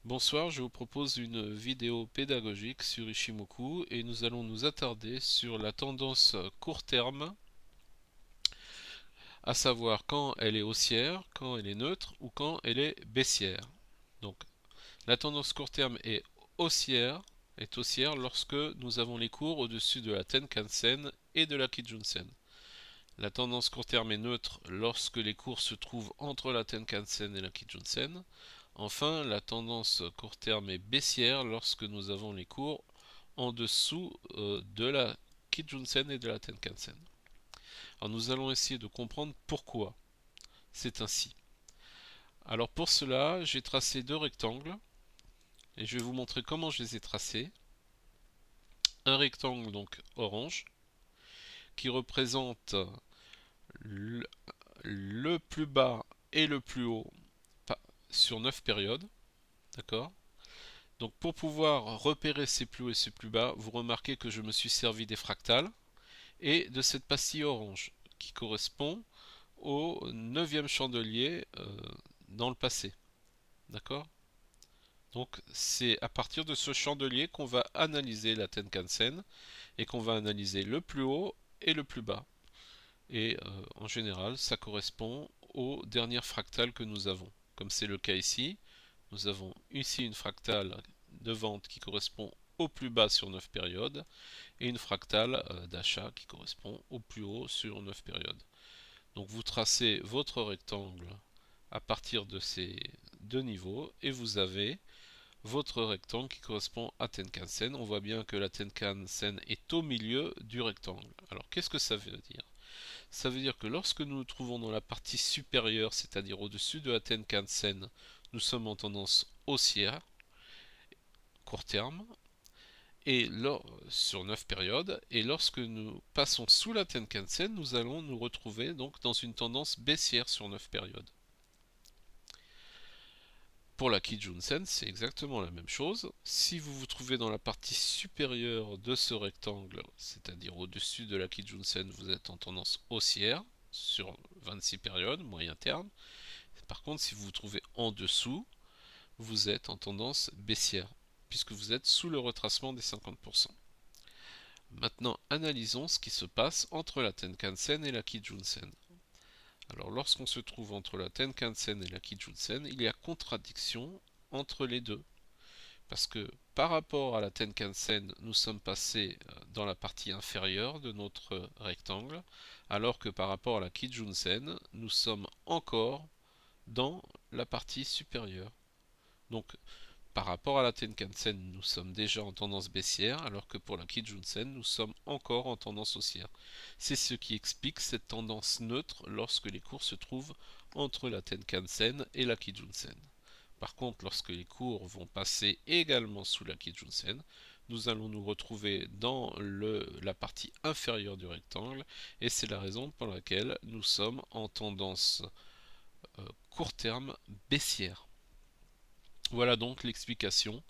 Bonsoir, je vous propose une vidéo pédagogique sur Ishimoku et nous allons nous attarder sur la tendance court terme, à savoir quand elle est haussière, quand elle est neutre ou quand elle est baissière. Donc la tendance court terme est haussière lorsque nous avons les cours au-dessus de la Tenkan-sen et de la Kijun-sen. La tendance court terme est neutre lorsque les cours se trouvent entre la Tenkan-sen et la Kijun-sen. Enfin, la tendance court terme est baissière lorsque nous avons les cours en dessous de la Kijun-sen et de la Tenkan-sen. Alors nous allons essayer de comprendre pourquoi c'est ainsi. Alors pour cela, j'ai tracé deux rectangles et je vais vous montrer comment je les ai tracés. Un rectangle donc orange qui représente le plus bas et le plus haut sur 9 périodes, d'accord? Donc pour pouvoir repérer ces plus hauts et ces plus bas, vous remarquez que je me suis servi des fractales et de cette pastille orange qui correspond au neuvième chandelier dans le passé. D'accord? Donc c'est à partir de ce chandelier qu'on va analyser la Tenkan-sen et qu'on va analyser le plus haut et le plus bas. Et en général, ça correspond aux dernières fractales que nous avons. Comme c'est le cas ici, nous avons ici une fractale de vente qui correspond au plus bas sur 9 périodes et une fractale d'achat qui correspond au plus haut sur 9 périodes. Donc vous tracez votre rectangle à partir de ces deux niveaux et vous avez votre rectangle qui correspond à Tenkan-sen. On voit bien que la Tenkan-sen est au milieu du rectangle. Alors qu'est-ce que ça veut dire? Ça veut dire que lorsque nous nous trouvons dans la partie supérieure, c'est-à-dire au-dessus de la Tenkan-sen, nous sommes en tendance haussière, court terme, et sur 9 périodes, et lorsque nous passons sous la Tenkan-sen, nous allons nous retrouver donc dans une tendance baissière sur 9 périodes. Pour la Kijun-sen, c'est exactement la même chose. Si vous vous trouvez dans la partie supérieure de ce rectangle, c'est-à-dire au-dessus de la Kijun-sen, vous êtes en tendance haussière sur 26 périodes, moyen terme. Par contre, si vous vous trouvez en dessous, vous êtes en tendance baissière, puisque vous êtes sous le retracement des 50%. Maintenant, analysons ce qui se passe entre la Tenkan-sen et la Kijun-sen. Alors, lorsqu'on se trouve entre la Tenkan-sen et la Kijun-sen, il y a contradiction entre les deux. Parce que par rapport à la Tenkan-sen, nous sommes passés dans la partie inférieure de notre rectangle, alors que par rapport à la Kijun-sen, nous sommes encore dans la partie supérieure. Donc, par rapport à la Tenkan-sen, nous sommes déjà en tendance baissière, alors que pour la Kijun-sen, nous sommes encore en tendance haussière. C'est ce qui explique cette tendance neutre lorsque les cours se trouvent entre la Tenkan-sen et la Kijun-sen. Par contre, lorsque les cours vont passer également sous la Kijun-sen, nous allons nous retrouver dans la partie inférieure du rectangle, et c'est la raison pour laquelle nous sommes en tendance court terme baissière. Voilà donc l'explication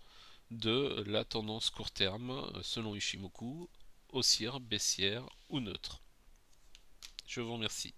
de la tendance court terme selon Ishimoku, haussière, baissière ou neutre. Je vous remercie.